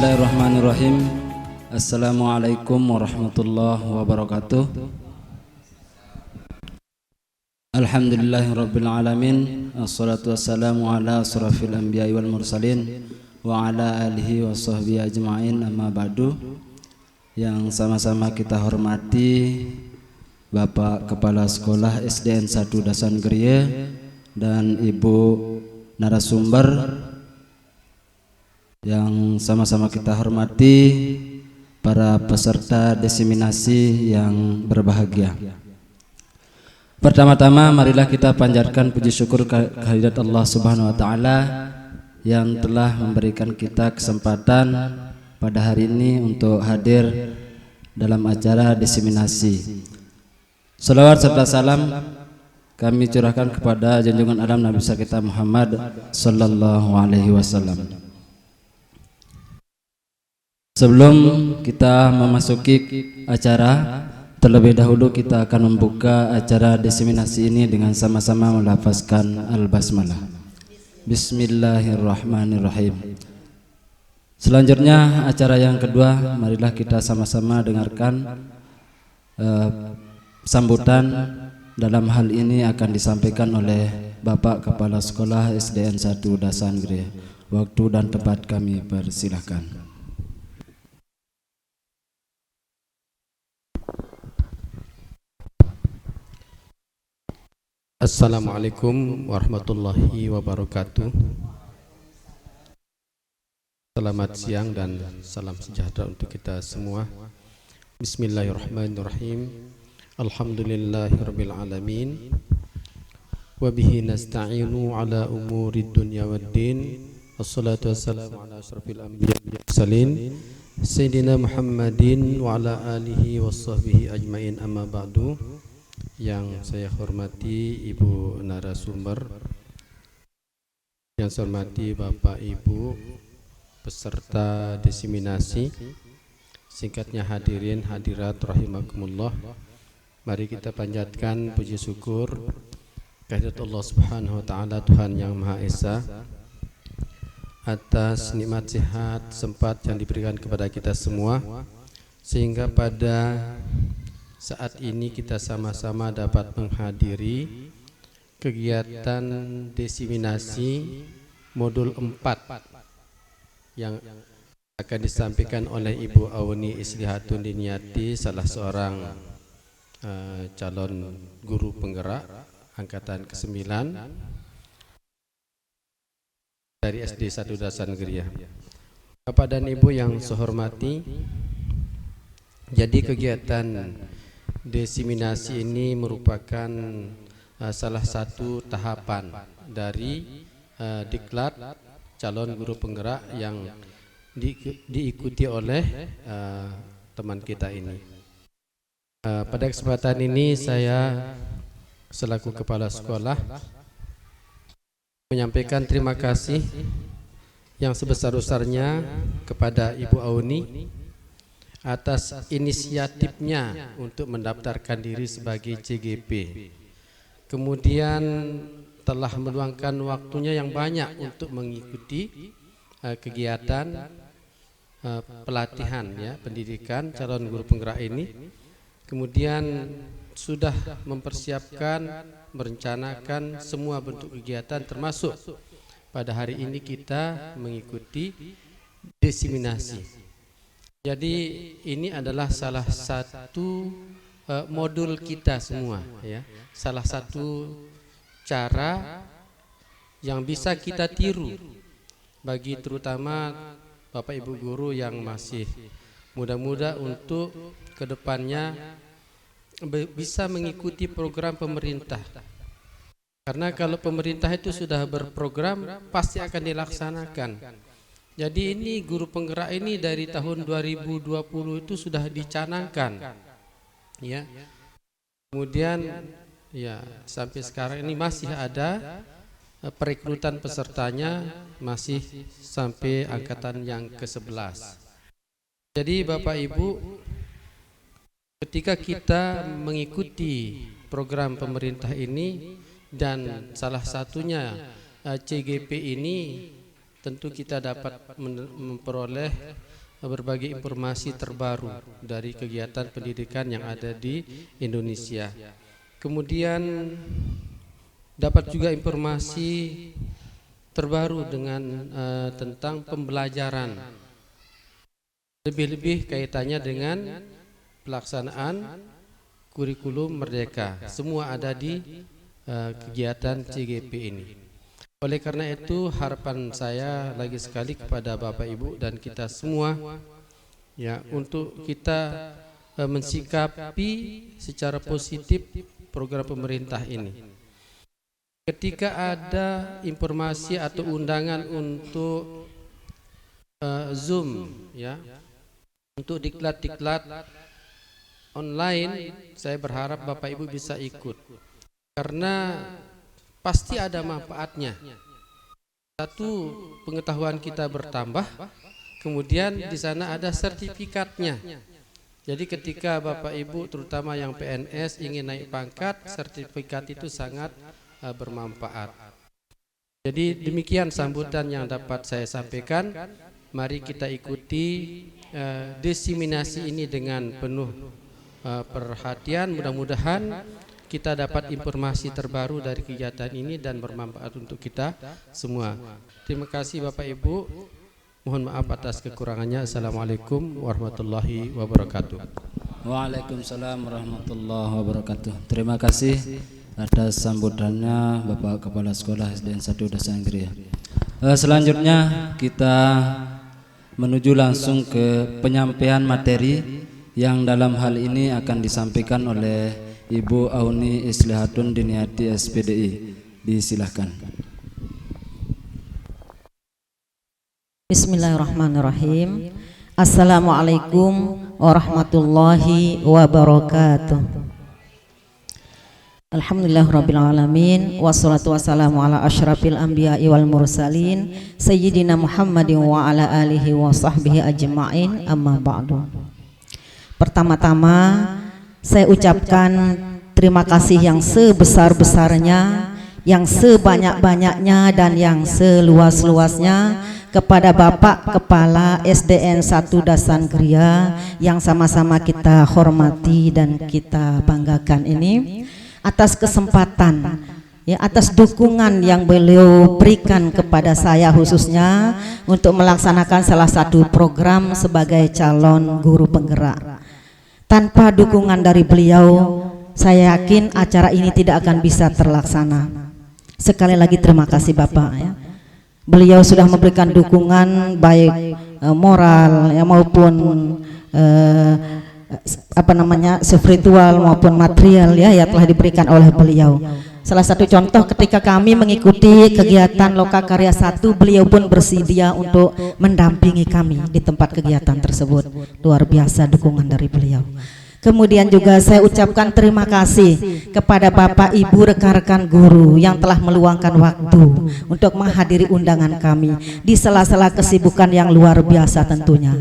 Bismillahirrahmanirrahim. Assalamualaikum warahmatullahi wabarakatuh. Alhamdulillahirabbil alamin. Assalatu wassalamu ala asrafil anbiya'i wal mursalin wa ala alihi wa sahbihi ajma'in, amma ba'du. Yang sama-sama kita hormati Bapak Kepala Sekolah SDN 1 Dasan Gerie dan Ibu narasumber, yang sama-sama kita hormati para peserta diseminasi yang berbahagia. Pertama-tama marilah kita panjatkan puji syukur kehadirat Allah Subhanahu wa taala yang telah memberikan kita kesempatan pada hari ini untuk hadir dalam acara diseminasi. Salawat serta salam kami curahkan kepada junjungan alam Nabi besar kita Muhammad sallallahu alaihi wasallam. Sebelum kita memasuki acara, terlebih dahulu kita akan membuka acara diseminasi ini dengan sama-sama melafazkan al-basmalah. Bismillahirrahmanirrahim. Selanjutnya acara yang kedua, marilah kita sama-sama dengarkan sambutan. Dalam hal ini akan disampaikan oleh Bapak Kepala Sekolah SDN 1 Dasan Gerie. Waktu dan tempat kami persilahkan. Assalamualaikum warahmatullahi wabarakatuh. Selamat siang dan salam sejahtera untuk kita semua. Bismillahirrahmanirrahim. Alhamdulillahirabbil alamin. Wa bihi nasta'inu ala umurid dunya waddin. Wassalatu wassalamu ala asyrafil anbiya'i wal mursalin Sayyidina Muhammadin wa ala alihi washabbihi ajmain, amma ba'du. Yang saya hormati Ibu narasumber, yang saya hormati Bapak Ibu peserta diseminasi, singkatnya hadirin hadirat rahimakumullah. Mari kita panjatkan puji syukur kehadirat Allah Subhanahu wa taala, Tuhan yang Maha Esa, atas nikmat sehat sempat yang diberikan kepada kita semua, sehingga pada saat ini kita sama-sama dapat menghadiri kegiatan diseminasi modul 4 yang akan disampaikan oleh Ibu Auni Islihatun Diniyati, salah seorang calon guru penggerak angkatan ke-9 dari SD 1 Dasan Gerie. Bapak dan Ibu yang saya hormati, jadi kegiatan diseminasi ini merupakan salah satu tahapan dari diklat calon guru penggerak yang diikuti oleh teman kita ini. Pada kesempatan ini saya selaku kepala sekolah menyampaikan terima kasih yang sebesar-besarnya kepada Ibu Auni atas inisiatifnya untuk mendaftarkan diri sebagai CGP. Kemudian telah meluangkan waktunya yang banyak untuk mengikuti kegiatan pelatihan pendidikan calon guru penggerak ini. Kemudian sudah mempersiapkan, merencanakan semua bentuk kegiatan, termasuk pada hari ini kita mengikuti diseminasi. Jadi ini adalah salah satu modul kita semua, ya. Salah satu cara yang bisa kita tiru bagi terutama Bapak Ibu guru yang masih muda-muda untuk kedepannya bisa mengikuti program pemerintah. Karena kalau pemerintah itu sudah berprogram pasti akan dilaksanakan. Jadi ini guru penggerak ini dari tahun 2020 itu sudah dicanangkan, ya. Kemudian ya sampai sekarang ini masih ada perekrutan pesertanya, masih sampai angkatan yang ke-11. Jadi Bapak Ibu, ketika kita mengikuti program pemerintah ini dan salah satunya CGP ini, tentu kita dapat memperoleh berbagi informasi terbaru dari kegiatan pendidikan yang ada di Indonesia. Kemudian dapat juga informasi terbaru dengan tentang pembelajaran, lebih-lebih kaitannya dengan pelaksanaan kurikulum Merdeka. Semua ada di kegiatan CGP ini. Oleh karena itu harapan saya lagi sekali kepada Bapak Ibu dan kita semua ya, untuk kita mensikapi secara positif program pemerintah ini. Ketika ada informasi atau undangan untuk Zoom ya, untuk diklat-diklat online, saya berharap Bapak Ibu bisa ikut karena pasti ada manfaatnya. Satu, pengetahuan kita bertambah, kemudian di sana ada sertifikatnya. Jadi ketika Bapak Ibu terutama yang PNS ingin naik pangkat, sertifikat itu sangat bermanfaat. Jadi demikian sambutan yang dapat saya sampaikan. Mari kita ikuti diseminasi ini dengan penuh perhatian. Mudah-mudahan kita dapat informasi terbaru dari kegiatan ini dan bermanfaat untuk kita semua. Terima kasih Bapak Ibu. Mohon maaf atas kekurangannya. Assalamualaikum warahmatullahi wabarakatuh. Waalaikumsalam warahmatullahi wabarakatuh. Terima kasih atas sambutannya Bapak Kepala Sekolah SDN 1 Dasangkria. Selanjutnya kita menuju langsung ke penyampaian materi yang dalam hal ini akan disampaikan oleh Ibu Auni Islihatun Diniati SPDI. Disilahkan. Bismillahirrahmanirrahim. Assalamualaikum warahmatullahi wabarakatuh. Alhamdulillahirabbil alamin, wassalatu wassalamu ala asyrafil anbiya'i wal mursalin sayyidina Muhammadin wa ala alihi wa sahbihi ajma'in, amma ba'du. Pertama-tama saya ucapkan terima kasih yang sebesar-besarnya, yang sebanyak-banyaknya dan yang seluas-luasnya kepada Bapak Kepala SDN 1 Dasangkria yang sama-sama kita hormati dan kita banggakan ini, atas kesempatan ya, atas dukungan yang beliau berikan kepada saya khususnya untuk melaksanakan salah satu program sebagai calon guru penggerak. Tanpa dukungan dari beliau, saya yakin acara ini tidak akan bisa terlaksana. Sekali lagi terima kasih Bapak ya. Beliau sudah memberikan dukungan baik moral ya, maupun spiritual maupun material ya, yang telah diberikan oleh beliau. Salah satu contoh ketika kami mengikuti kegiatan Lokakarya 1, beliau pun bersedia untuk mendampingi kami di tempat kegiatan tersebut. Luar biasa dukungan dari beliau. Kemudian juga saya ucapkan terima kasih kepada Bapak Ibu rekan-rekan guru yang telah meluangkan waktu untuk menghadiri undangan kami di sela-sela kesibukan yang luar biasa tentunya.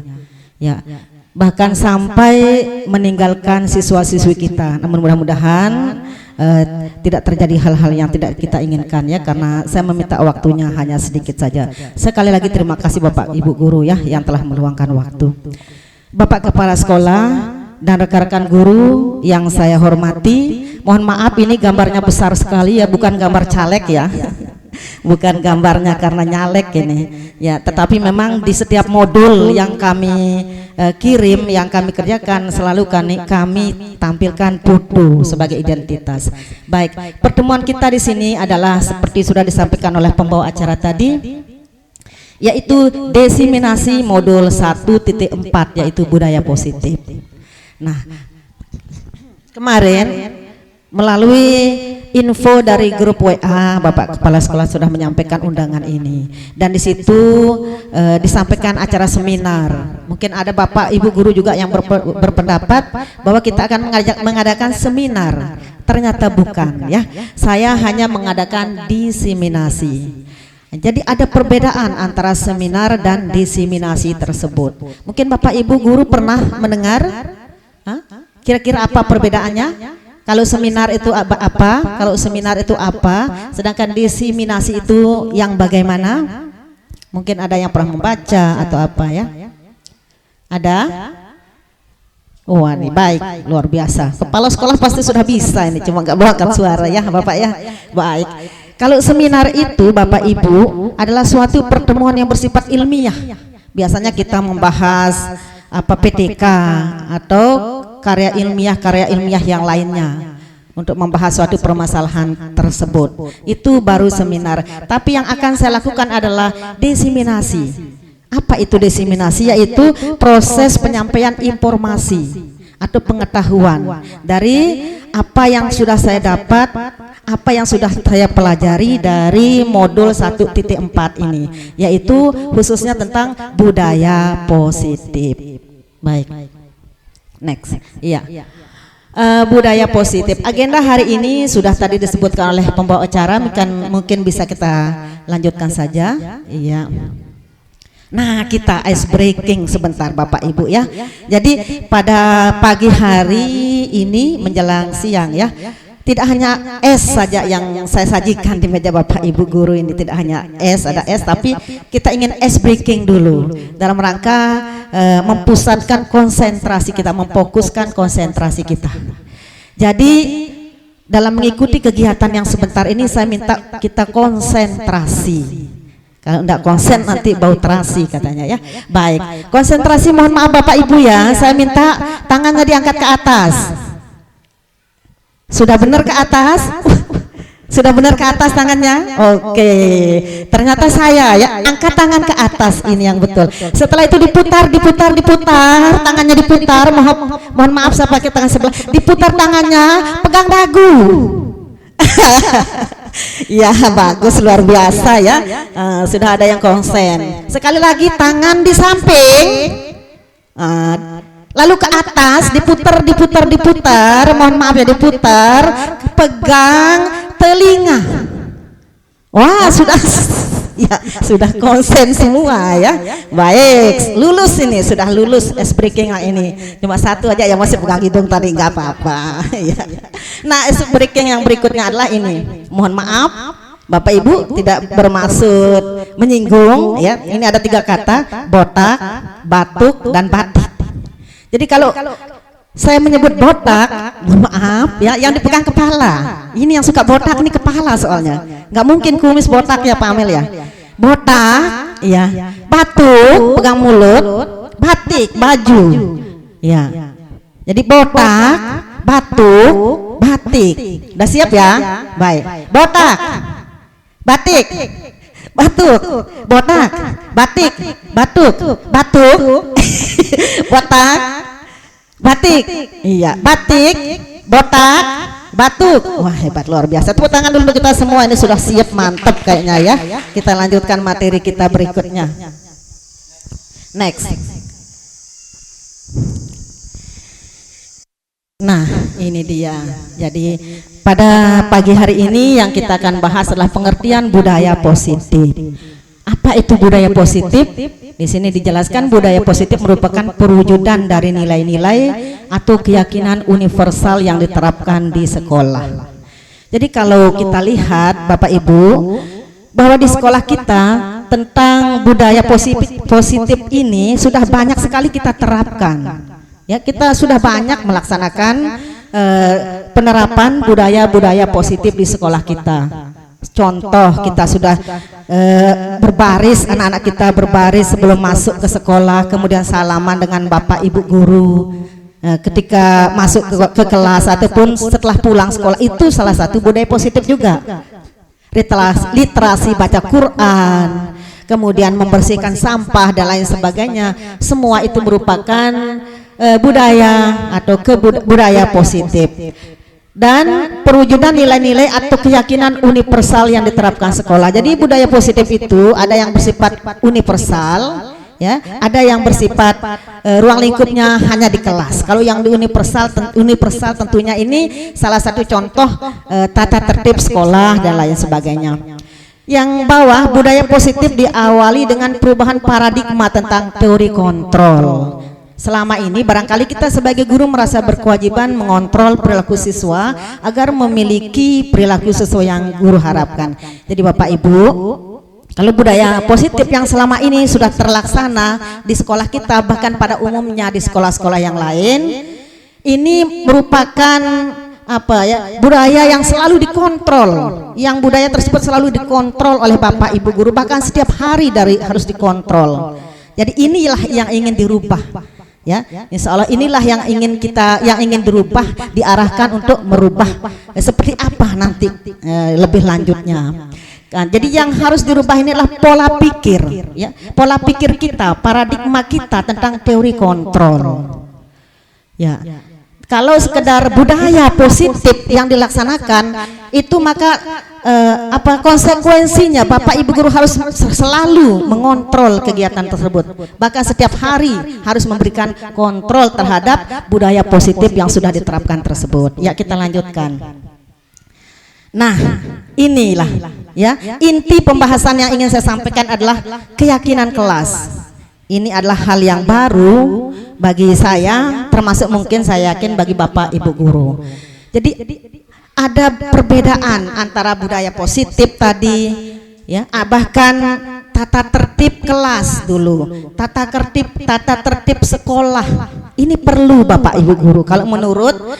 Ya, bahkan sampai meninggalkan siswa-siswi kita. Namun mudah-mudahan tidak terjadi hal-hal yang tidak kita inginkan ya, karena saya meminta waktunya hanya sedikit saja. Sekali lagi terima kasih Bapak Ibu guru ya yang telah meluangkan waktu. Bapak Kepala Sekolah dan rekan-rekan guru yang saya hormati, mohon maaf ini gambarnya besar sekali ya, bukan gambar caleg ya. Bukan gambarnya karena nyalek ini ya, tetapi memang di setiap modul yang kami kirim, yang kami kerjakan, selalu kami tampilkan foto sebagai identitas. Baik, pertemuan kita di sini adalah seperti sudah disampaikan oleh pembawa acara tadi, yaitu diseminasi modul 1.4 yaitu budaya positif. Nah, kemarin melalui info dari grup WA, Bapak Kepala Sekolah sudah menyampaikan undangan ini, dan di situ disampaikan acara seminar. Mungkin ada Bapak Ibu guru juga yang berpendapat bahwa kita akan mengadakan seminar. Ternyata bukan ya, saya hanya mengadakan diseminasi. Jadi ada perbedaan antara seminar dan diseminasi tersebut. Mungkin Bapak Ibu guru pernah mendengar? Kira-kira apa perbedaannya? Kalau seminar itu apa? Kalau seminar itu apa? Sedangkan diseminasi itu yang bagaimana? Mungkin ada yang pernah membaca atau apa ya? Ada? Wah, ini baik, luar biasa. Kepala sekolah pasti sudah bisa ini, cuma nggak bawakan suara ya, Bapak ya. Baik. Kalau seminar itu, Bapak Ibu, adalah suatu pertemuan yang bersifat ilmiah. Biasanya kita membahas apa PTK atau karya ilmiah yang lainnya untuk membahas suatu permasalahan tersebut. Itu baru seminar. Tapi yang akan saya lakukan adalah diseminasi. Apa itu diseminasi? Yaitu proses penyampaian informasi atau pengetahuan dari apa yang sudah saya dapat, apa yang sudah saya pelajari dari modul 1.4 ini, yaitu khususnya tentang budaya positif. Baik, next. Iya. Budaya positif. Agenda hari ini sudah tadi disebutkan oleh pembawa acara, mungkin bisa kita lanjutkan saja. Iya. Nah, kita ice breaking sebentar Bapak Ibu ya. Jadi pada pagi hari ini menjelang siang ya, tidak hanya es saja yang saya sajikan di meja Bapak Ibu guru ini, tidak hanya es, ada es, tapi kita ingin ice breaking dulu dalam rangka mempusatkan konsentrasi kita, memfokuskan konsentrasi kita. Jadi dalam mengikuti kegiatan yang sebentar ini saya minta kita konsentrasi. Kalau enggak konsen nanti bau terasi katanya ya. Baik, konsentrasi, mohon maaf Bapak Ibu ya, saya minta tangannya diangkat ke atas. Sudah benar ke atas? Sudah benar ke atas tangannya? Oke. Ternyata saya ya, angkat tangan ke atas, ini yang betul. Setelah itu diputar, tangannya diputar. Mohon maaf saya pakai tangan sebelah. Diputar tangannya, pegang dagu. Ya, bagus, luar biasa ya. Sudah ada yang konsen. Sekali lagi tangan di samping, lalu ke atas, diputar. Mohon maaf ya, diputar, pegang telinga. Wah, sudah konsen semua ya. Baik, lulus ini, sudah lulus ice breaking ini. Cuma satu aja yang masih pegang hidung tadi, nggak apa-apa. Nah, ice breaking yang berikutnya adalah ini. Mohon maaf, Bapak Ibu tidak bermaksud menyinggung ya. Ini ada 3 kata, botak, batuk, dan batik. Jadi kalau saya menyebut botak, mohon maaf ya, yang dipegang kepala. Ini yang suka botak ini kepala soalnya. Nggak mungkin kumis botak ya Pak Amel ya. Botak, ya. Batuk, pegang mulut. Batik, baju. Ya. Jadi botak, batuk, batik. Udah siap ya? Baik. Botak, batik, batuk, botak, batik, batuk, botak, batik, iya, batik, botak, batuk. Wah, hebat, luar biasa. Tepuk tangan dulu kita semua, ini sudah siap, mantap kayaknya ya. Kita lanjutkan materi kita berikutnya. Next. Nah, ini dia. Jadi pada pagi hari ini yang kita akan bahas adalah pengertian budaya positif. Apa itu budaya positif? Di sini dijelaskan budaya positif merupakan perwujudan dari nilai-nilai atau keyakinan universal yang diterapkan di sekolah. Jadi kalau kita lihat Bapak Ibu, bahwa di sekolah kita tentang budaya positif ini sudah banyak sekali kita terapkan. Ya, kita sudah banyak melaksanakan penerapan budaya-budaya positif di sekolah kita. Contoh, kita sudah berbaris, anak-anak kita berbaris sebelum masuk ke sekolah, kemudian salaman dengan Bapak Ibu guru ketika masuk ke kelas ataupun setelah pulang sekolah. Itu salah satu budaya positif juga. Literasi baca Quran, kemudian membersihkan sampah dan lain sebagainya. Semua itu merupakan budaya atau budaya positif dan perwujudan nilai-nilai atau keyakinan universal yang diterapkan sekolah. Jadi budaya positif itu ada yang bersifat universal ya, ada yang bersifat ruang lingkupnya hanya di kelas. Kalau yang di universal tentunya ini salah satu contoh tata tertib sekolah dan lain sebagainya. Yang bawah, budaya positif diawali dengan perubahan paradigma tentang teori kontrol. Selama ini barangkali kita sebagai guru merasa berkewajiban mengontrol perilaku siswa agar memiliki perilaku sesuai yang guru harapkan. Jadi Bapak Ibu, Kalau budaya positif yang selama ini sudah terlaksana di sekolah kita, bahkan pada umumnya di sekolah-sekolah yang lain, ini merupakan budaya yang selalu dikontrol, yang budaya tersebut selalu dikontrol oleh Bapak Ibu guru, bahkan setiap hari harus dikontrol. Jadi inilah yang ingin dirubah, ya. Insya Allah inilah yang ingin dirubah, diarahkan untuk merubah seperti apa nanti lebih lanjutnya. Jadi yang harus dirubah ini adalah pola pikir, ya, pola pikir kita, paradigma kita tentang teori kontrol. Ya, kalau sekedar budaya positif yang dilaksanakan itu, maka konsekuensinya Bapak Ibu guru harus selalu mengontrol kegiatan tersebut. Bahkan setiap hari harus memberikan kontrol terhadap budaya positif yang sudah diterapkan tersebut. Ya, kita lanjutkan. Nah, inilah ya inti pembahasan yang ingin saya sampaikan adalah keyakinan kelas. Ini adalah hal yang baru bagi saya, termasuk mungkin saya yakin bagi Bapak Ibu guru. Jadi ada perbedaan antara budaya positif tadi, ya, bahkan tata tertib kelas dulu, tata tertib sekolah. Ini perlu Bapak Ibu guru. Kalau menurut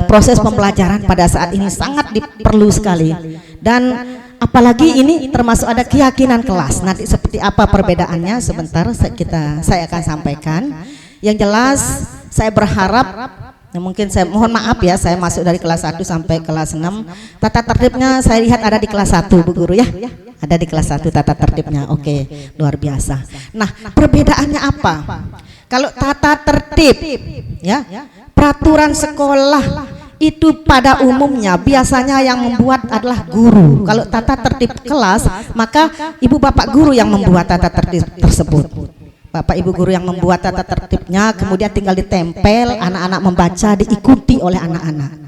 proses pembelajaran pada saat ini sangat perlu sekali. Dan apalagi ini termasuk ada keyakinan kelas. Nanti seperti apa perbedaannya sebentar saya akan sampaikan. Yang jelas saya berharap, mungkin saya mohon maaf ya, saya masuk dari kelas 1 sampai kelas 6. Tata tertibnya saya lihat ada di kelas 1 Bu guru ya. Ada di kelas 1 tata tertibnya. Oke, luar biasa. Nah, perbedaannya apa? Kalau tata tertib, ya, peraturan sekolah itu pada umumnya biasanya yang membuat adalah guru. Kalau tata tertib kelas, maka ibu bapak guru yang membuat tata tertib tersebut. Bapak ibu guru yang membuat tata tertibnya, kemudian tinggal ditempel, anak-anak membaca, diikuti oleh anak-anak.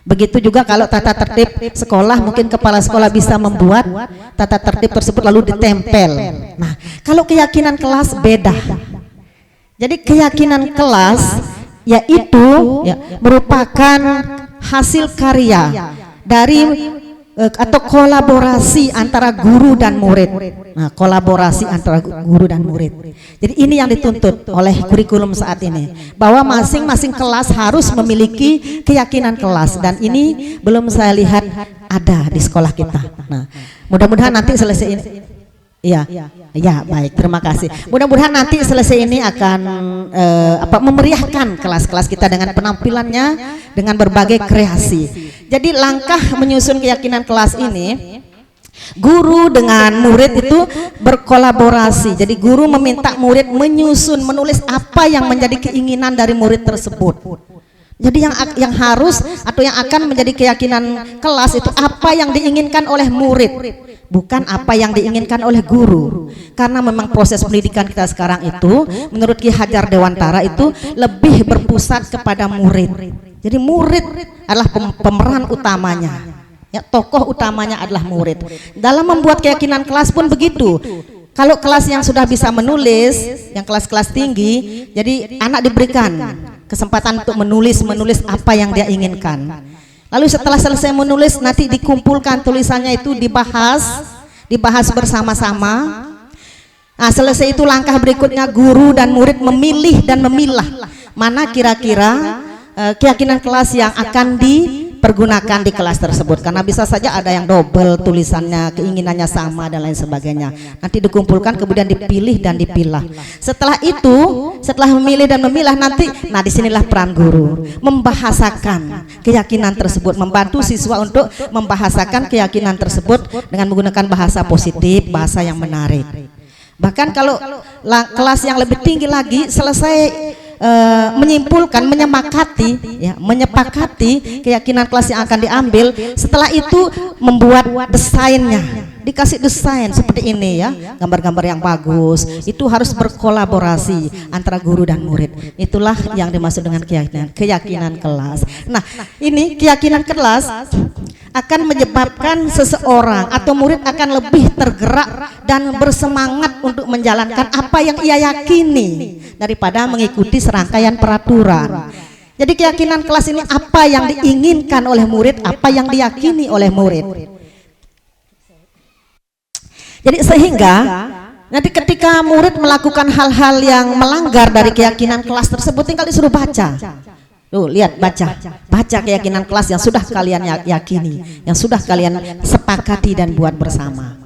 Begitu juga kalau tata tertib sekolah, mungkin kepala sekolah bisa membuat tata tertib tersebut lalu ditempel. Nah, kalau keyakinan kelas beda. Jadi keyakinan kelas yaitu merupakan hasil karya dari atau kolaborasi antara guru dan murid. Nah, kolaborasi antara guru dan murid. Jadi ini yang dituntut oleh kurikulum saat ini, bahwa masing-masing kelas harus memiliki keyakinan kelas, dan ini belum saya lihat ada di sekolah kita. Nah, mudah-mudahan nanti selesai ini. Ya, baik, terima kasih. Mudah-mudahan nanti selesai ini akan memeriahkan kelas-kelas kita dengan penampilannya, dengan berbagai kreasi. Jadi langkah menyusun keyakinan kelas ini, guru dengan murid itu berkolaborasi. Jadi guru meminta murid menulis apa yang menjadi keinginan dari murid tersebut. Jadi yang harus atau yang akan menjadi keyakinan kelas itu apa yang diinginkan oleh murid, bukan apa yang diinginkan oleh guru. Karena memang proses pendidikan kita sekarang itu menurut Ki Hajar Dewantara itu lebih berpusat kepada murid. Jadi murid adalah pemeran utamanya, ya, tokoh utamanya adalah murid. Dalam membuat keyakinan kelas pun begitu. Kalau kelas yang sudah bisa menulis, yang kelas-kelas tinggi, jadi anak diberikan kesempatan untuk menulis apa yang dia inginkan. Lalu setelah selesai menulis, nanti dikumpulkan tulisannya itu, dibahas bersama-sama. Nah, selesai itu langkah berikutnya guru dan murid memilih dan memilah mana kira-kira keyakinan kelas yang akan dipergunakan di kelas tersebut, karena bisa saja ada yang double tulisannya, keinginannya sama dan lain sebagainya. Nanti dikumpulkan, kemudian dipilih dan dipilah. Setelah itu, setelah memilih dan memilah nanti, nah disinilah peran guru membahasakan keyakinan tersebut, membantu siswa untuk membahasakan keyakinan tersebut dengan menggunakan bahasa positif, bahasa yang menarik. Bahkan kalau kelas yang lebih tinggi lagi selesai menyimpulkan, menyepakati keyakinan kelas yang akan diambil, setelah itu membuat desainnya, dikasih desain seperti ini ya, gambar-gambar yang bagus. Itu harus berkolaborasi antara guru dan murid. Itulah yang dimaksud dengan keyakinan kelas. Nah, ini keyakinan kelas akan menyebabkan seseorang atau murid akan lebih tergerak dan bersemangat untuk menjalankan apa yang ia yakini daripada mengikuti serangkaian peraturan. Jadi keyakinan kelas ini apa yang diinginkan oleh murid, apa yang diyakini oleh murid. Jadi sehingga nanti ketika murid melakukan hal-hal yang melanggar dari keyakinan kelas tersebut, tinggal disuruh baca. Tuh, lihat, baca keyakinan kelas yang sudah kalian yakini, yang sudah kalian sepakati dan buat bersama.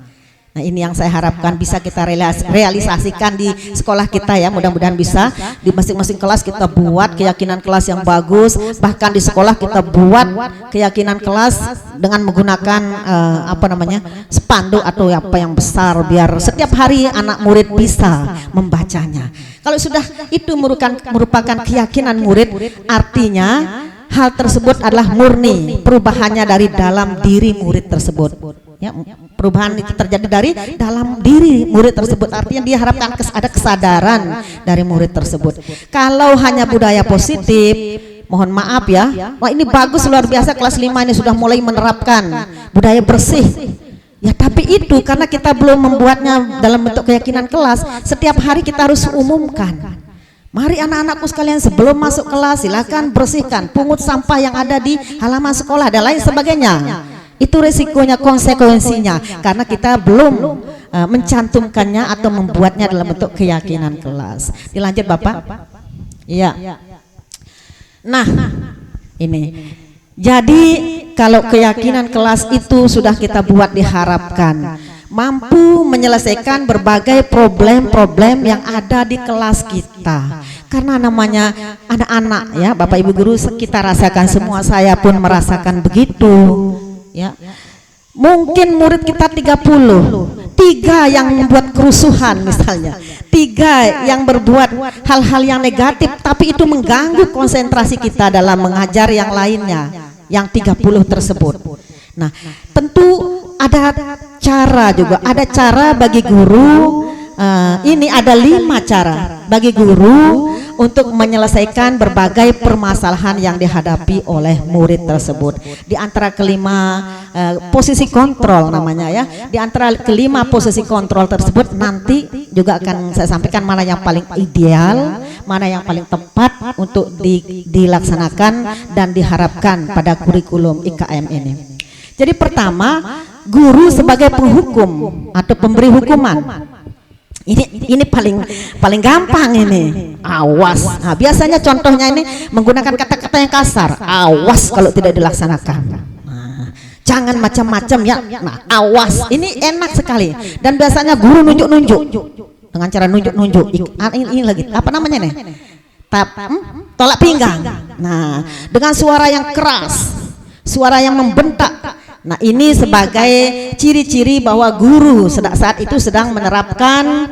Nah, ini yang saya harapkan bisa kita realisasikan di sekolah kita ya. Mudah-mudahan bisa di masing-masing kelas kita buat keyakinan kelas yang bagus. Bahkan di sekolah kita buat keyakinan kelas dengan menggunakan spanduk atau apa yang besar, biar setiap hari anak murid bisa membacanya. Kalau sudah itu merupakan keyakinan murid, artinya hal tersebut adalah murni perubahannya dari dalam diri murid tersebut. Ya, perubahan itu terjadi dari dalam diri murid tersebut, artinya diharapkan ada kesadaran dari murid tersebut. Kalau hanya budaya positif, mohon maaf ya, wah ini bagus luar biasa, kelas 5 ini sudah mulai menerapkan budaya bersih. Ya, tapi itu karena kita belum membuatnya dalam bentuk keyakinan kelas. Setiap hari kita harus umumkan. Mari anak-anakku sekalian sebelum masuk kelas silakan bersihkan, pungut sampah yang ada di halaman sekolah dan lain sebagainya. Itu resikonya, konsekuensinya, karena kita belum mencantumkannya atau membuatnya dalam bentuk keyakinan kelas. Dilanjut Bapak. Iya. Nah, ini. Jadi kalau keyakinan kelas itu sudah kita buat, diharapkan mampu menyelesaikan berbagai problem-problem yang ada di kelas kita. Karena namanya anak-anak ya, Bapak Ibu guru kita rasakan semua, saya pun merasakan begitu. Ya, mungkin murid kita 30, 3 yang membuat kerusuhan misalnya, 3 yang berbuat hal-hal yang negatif, tapi itu mengganggu konsentrasi kita dalam mengajar yang lainnya, yang 30 tersebut. Nah, tentu ada cara juga, ada cara bagi guru. Ini ada 5 cara bagi guru untuk menyelesaikan berbagai permasalahan yang dihadapi oleh murid tersebut. Di antara kelima posisi kontrol namanya ya. Di antara kelima posisi kontrol tersebut nanti juga akan saya sampaikan mana yang paling ideal, mana yang paling tepat untuk dilaksanakan dan diharapkan pada kurikulum IKM ini. Jadi pertama, guru sebagai penghukum atau pemberi hukuman. Ini paling gampang ini. Awas. Nah, biasanya contohnya ini menggunakan kata-kata yang kasar. Awas kalau tidak dilaksanakan. Nah, jangan macam-macam ya. Nah, awas. Ini enak sekali. Dan biasanya guru nunjuk-nunjuk dengan cara nunjuk-nunjuk. Ini lagi. Apa namanya nih? Tolak pinggang. Nah, dengan suara yang keras, suara yang membentak. Nah, ini sebagai ciri-ciri bahwa guru saat itu sedang menerapkan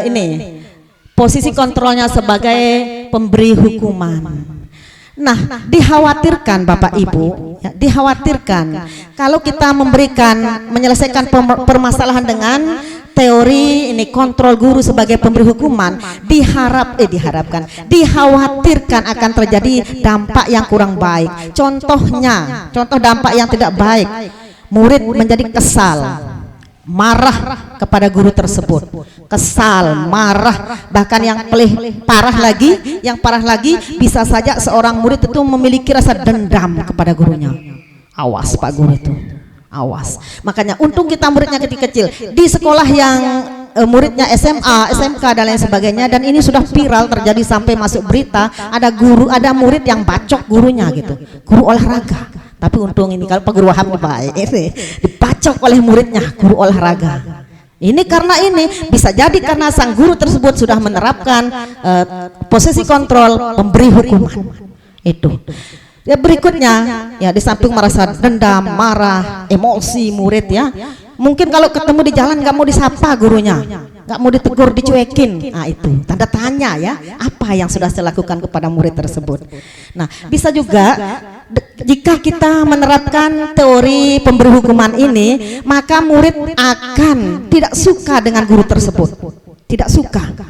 ini posisi kontrolnya sebagai pemberi hukuman. Nah, dikhawatirkan Bapak Ibu, ya, dikhawatirkan kalau kita menyelesaikan permasalahan dengan teori ini kontrol guru sebagai pemberi hukuman, dikhawatirkan akan terjadi dampak yang kurang baik. Contoh dampak yang tidak baik, murid menjadi kesal, marah kepada guru tersebut, kesal, marah, bahkan yang parah lagi bisa saja seorang murid itu memiliki rasa dendam kepada gurunya. Awas Pak Guru itu. Awas. Makanya untung kita muridnya kecil-kecil. Di sekolah yang muridnya SMA, SMK dan lain sebagainya, dan ini sudah viral terjadi sampai masuk berita, ada murid yang bacok gurunya gitu. Guru olahraga. Tapi untung ini kalau Pak Guru Wahab baik, dibacok oleh muridnya guru olahraga. Ini karena ini bisa jadi karena sang guru tersebut sudah menerapkan posisi kontrol pemberi hukuman. Itu. Ya, berikutnya ya, di samping merasa dendam, marah, emosi murid ya, mungkin kalau ketemu di jalan nggak mau disapa gurunya, nggak mau ditegur, dicuekin. Nah, itu tanda tanya ya, apa yang sudah saya lakukan kepada murid tersebut. Nah, bisa juga jika kita menerapkan teori pemberi hukuman ini, maka murid akan tidak suka dengan guru tersebut, tidak suka.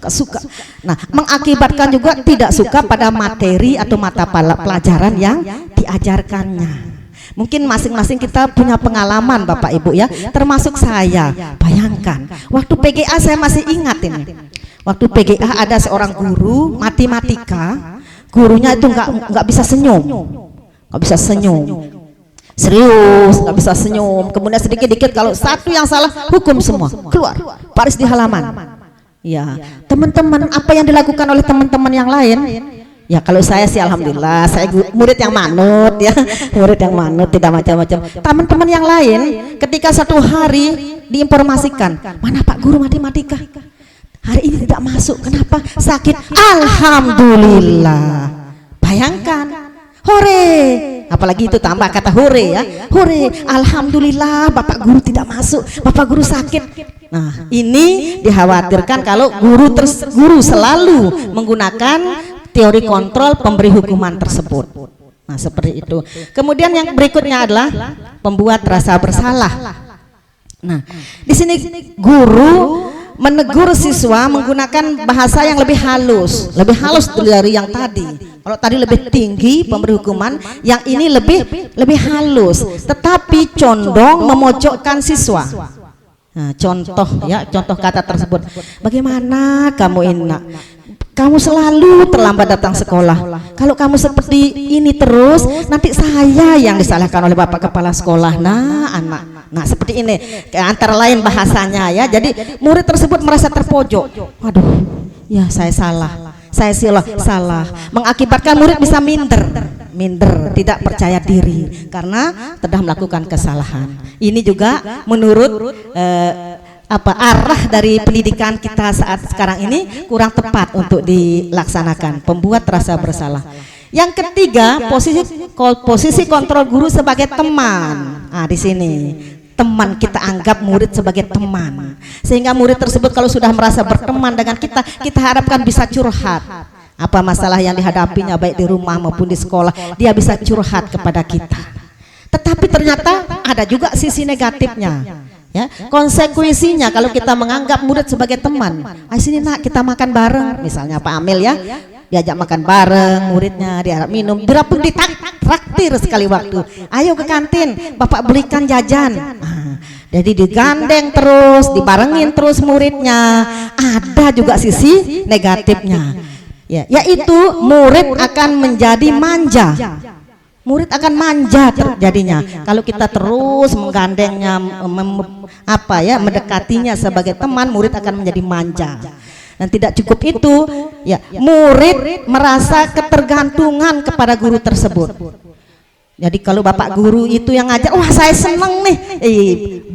Suka. Nah, mengakibatkan juga tidak suka pada materi atau mata pelajaran yang diajarkannya. Mungkin masing-masing kita punya pengalaman Bapak Ibu ya, termasuk saya. Bayangkan, waktu PGA saya masih ingat ini. Waktu PGA ada seorang guru matematika, gurunya itu nggak bisa senyum, serius, nggak bisa senyum. Kemudian sedikit-dikit kalau satu yang salah, hukum semua keluar, baris di halaman. Ya, teman-teman, apa yang dilakukan oleh teman-teman yang lain? Ya kalau saya sih alhamdulillah, saya murid yang manut ya, murid yang manut, tidak macam-macam. Teman-teman yang lain ketika satu hari diinformasikan, mana Pak Guru matematika hari ini tidak masuk, kenapa? Sakit. Alhamdulillah. Bayangkan, hore, apalagi itu tambah kata hore ya, hore, alhamdulillah Bapak Guru tidak masuk, Bapak Guru sakit. Nah ini dikhawatirkan kalau guru selalu menggunakan teori kontrol pemberi hukuman tersebut. Nah seperti itu. Kemudian yang berikutnya adalah pembuat rasa bersalah. Nah di sini guru menegur siswa menggunakan bahasa yang lebih halus dari yang tadi. Kalau tadi lebih tinggi pemberi hukuman, yang ini lebih halus, tetapi condong memojokkan siswa. Nah, contoh kata tersebut. Bagaimana kamu ini? Kamu selalu terlambat datang sekolah. Kalau kamu seperti ini terus, nanti saya yang disalahkan oleh Bapak Kepala Sekolah. Nah, anak. Nah, seperti ini. Antara lain bahasanya ya. Jadi murid tersebut merasa terpojok. Waduh, ya saya salah. Saya salah. Mengakibatkan murid bisa minder, tidak percaya diri karena telah melakukan kesalahan. Ini juga menurut arah dari pendidikan kita saat sekarang ini kurang tepat untuk dilaksanakan, pembuat rasa bersalah. Yang ketiga, posisi kontrol guru sebagai teman. Nah, di sini teman, kita anggap murid sebagai teman, sehingga murid tersebut kalau sudah merasa berteman dengan kita harapkan bisa curhat apa masalah yang dihadapinya baik di rumah maupun di sekolah, dia bisa curhat kepada kita. Tetapi ternyata ada juga sisi negatifnya. Ya, konsekuensinya kalau kita menganggap murid sebagai teman, sini nak kita makan bareng, misalnya Pak Amil ya, diajak makan bareng muridnya, diharap minum, berapun ditraktir sekali waktu, ayo ke kantin, Bapak belikan jajan. Jadi digandeng terus, dibarengin terus muridnya. Ada juga sisi negatifnya, ya, yaitu murid akan menjadi manja. Murid akan manja terjadinya kalau kita terus menggandengnya, mendekatinya sebagai teman. Murid akan menjadi manja. Dan tidak cukup itu, ya, murid merasa ketergantungan kepada guru tersebut. Jadi kalau Bapak Guru itu yang ngajar, wah saya seneng nih,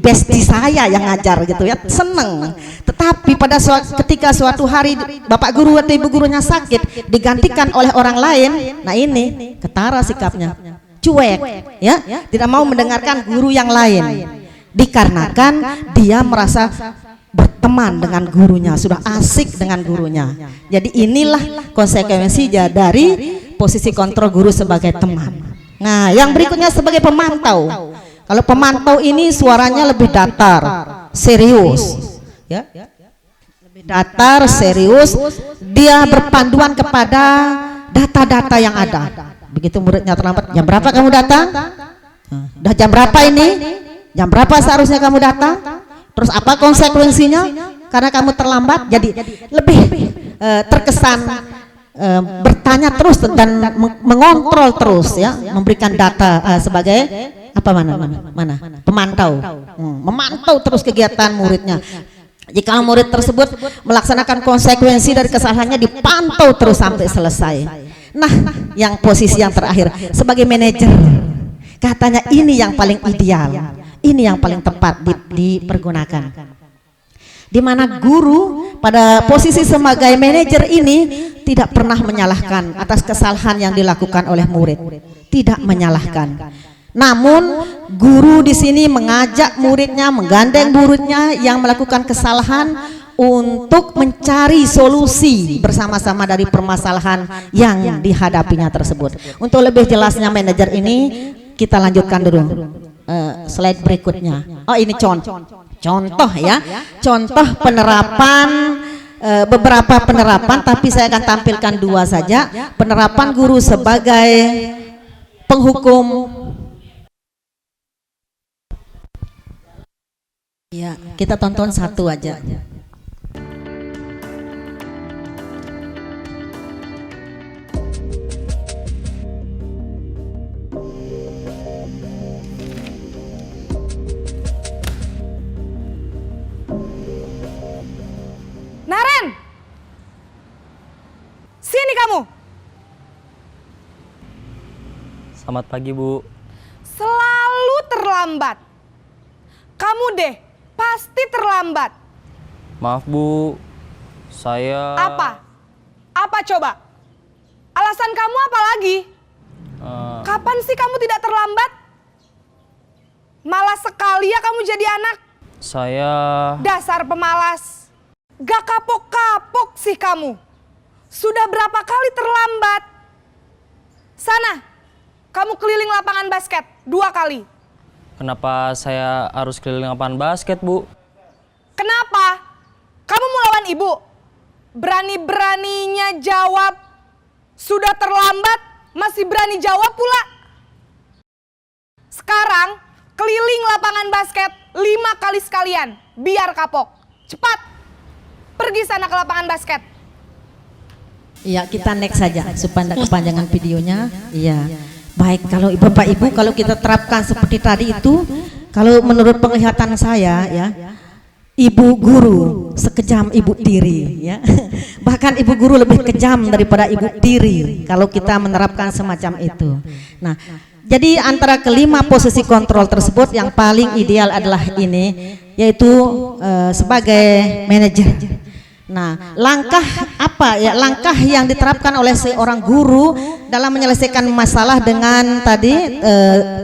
bestie saya yang ngajar gitu ya, seneng. Tetapi pada ketika suatu hari Bapak Guru atau Ibu gurunya sakit, digantikan oleh orang lain, nah ini ketara sikapnya, cuek ya, tidak mau mendengarkan guru yang lain, dikarenakan dia merasa berteman dengan gurunya, sudah asik dengan gurunya. Jadi inilah konsekuensi dari posisi kontrol guru sebagai teman. Nah, yang berikutnya sebagai pemantau. Kalau pemantau ini suaranya lebih datar, serius, ya, lebih datar, serius. Dia berpanduan kepada data-data yang ada. Begitu muridnya terlambat, jam berapa kamu datang? Dah jam berapa ini? Jam berapa seharusnya kamu datang? Terus apa konsekuensinya? Karena kamu terlambat, jadi lebih terkesan bertanya terus dan mengontrol terus ya, memberikan data sebagai pemantau, memantau terus kegiatan muridnya. Jika murid tersebut melaksanakan konsekuensi dari kesalahannya, dipantau terus sampai selesai. Nah, yang posisi yang terakhir sebagai manajer, katanya ini yang paling ideal, ini yang paling tepat dipergunakan. Di mana guru pada posisi sebagai manajer ini tidak pernah menyalahkan atas kesalahan yang dilakukan oleh murid, tidak menyalahkan. Namun guru di sini mengajak muridnya, menggandeng muridnya yang melakukan kesalahan untuk mencari solusi bersama-sama dari permasalahan yang dihadapinya tersebut. Untuk lebih jelasnya manajer ini kita lanjutkan dulu slide berikutnya. Oh, ini contoh ya, contoh penerapan, beberapa penerapan, tapi saya akan tampilkan dua saja. Penerapan guru sebagai penghukum. Ya, kita tonton satu aja. Selamat pagi, Bu. Selalu terlambat. Kamu deh, pasti terlambat. Maaf, Bu. Saya... Apa? Apa coba? Alasan kamu apa lagi? Kapan sih kamu tidak terlambat? Malas sekali ya kamu jadi anak. Saya... Dasar pemalas. Gak kapok-kapok sih kamu. Sudah berapa kali terlambat? Sana, kamu keliling lapangan basket 2 kali. Kenapa saya harus keliling lapangan basket, Bu? Kenapa? Kamu mau lawan ibu? Berani-beraninya jawab. Sudah terlambat, masih berani jawab pula. Sekarang, keliling lapangan basket 5 kali sekalian. Biar kapok. Cepat, pergi sana ke lapangan basket. Iya, kita next saja supaya tidak kepanjangan videonya. Iya. Baik, kalau Bapak Ibu, kalau kita terapkan seperti tadi itu, kalau menurut penglihatan saya ya, ibu guru sekejam ibu tiri ya. Bahkan ibu guru lebih kejam daripada ibu tiri kalau kita menerapkan semacam itu. Nah, jadi antara kelima posisi kontrol tersebut yang paling ideal adalah ini, yaitu sebagai manajer. Nah, langkah apa ya? Langkah yang diterapkan oleh seorang guru dalam menyelesaikan masalah dengan tadi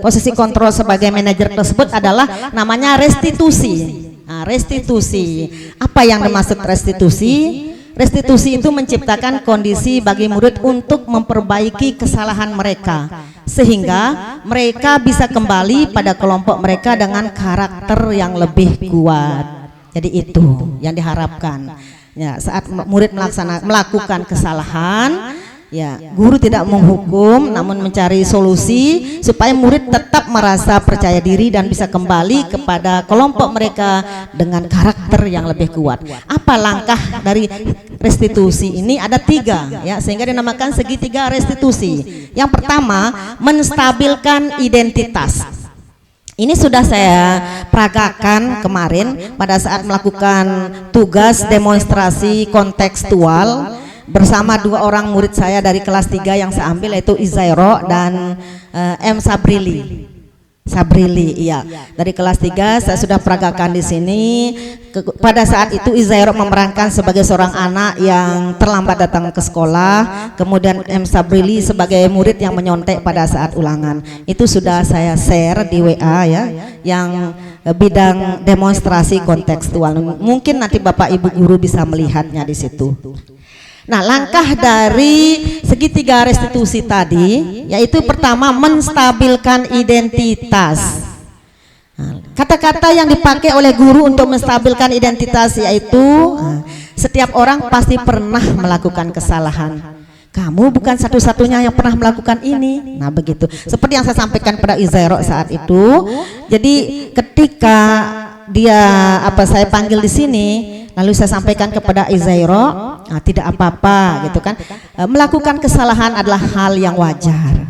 posisi kontrol sebagai manajer tersebut adalah namanya restitusi. Nah, restitusi. Apa yang dimaksud restitusi? Restitusi itu menciptakan kondisi bagi murid untuk memperbaiki kesalahan mereka sehingga mereka bisa kembali pada kelompok mereka dengan karakter yang lebih kuat. Jadi itu yang diharapkan. Ya, saat murid melakukan kesalahan, ya, guru tidak menghukum namun mencari solusi supaya murid tetap merasa percaya diri dan bisa kembali kepada kelompok mereka dengan karakter yang lebih kuat. Apa langkah dari restitusi ini? Ada 3 ya, sehingga dinamakan segitiga restitusi. Yang pertama, menstabilkan identitas. Ini sudah saya peragakan kemarin pada saat melakukan tugas demonstrasi kontekstual bersama 2 orang murid saya dari kelas 3 yang saya ambil, yaitu Izairo dan M. Sabrili. Iya. Dari kelas 3 saya sudah peragakan di sini. Pada saat itu Izairo memerankan sebagai seorang anak yang terlambat datang ke sekolah, kemudian M. Sabrili sebagai murid yang menyontek pada saat ulangan. Itu sudah saya share di WA ya, yang bidang demonstrasi kontekstual. Mungkin nanti Bapak Ibu guru bisa melihatnya di situ. Nah, langkah dari segitiga restitusi tadi yaitu pertama, menstabilkan identitas. Kata-kata yang dipakai oleh guru untuk menstabilkan identitas yaitu setiap orang pasti pernah melakukan kesalahan. Kamu bukan satu-satunya yang pernah melakukan ini. Nah, begitu. Seperti yang saya sampaikan pada Izairo saat itu. Jadi ketika dia saya panggil di sini, lalu saya sampaikan kepada Izairo, tidak apa-apa gitu kan. Melakukan kesalahan adalah hal yang wajar.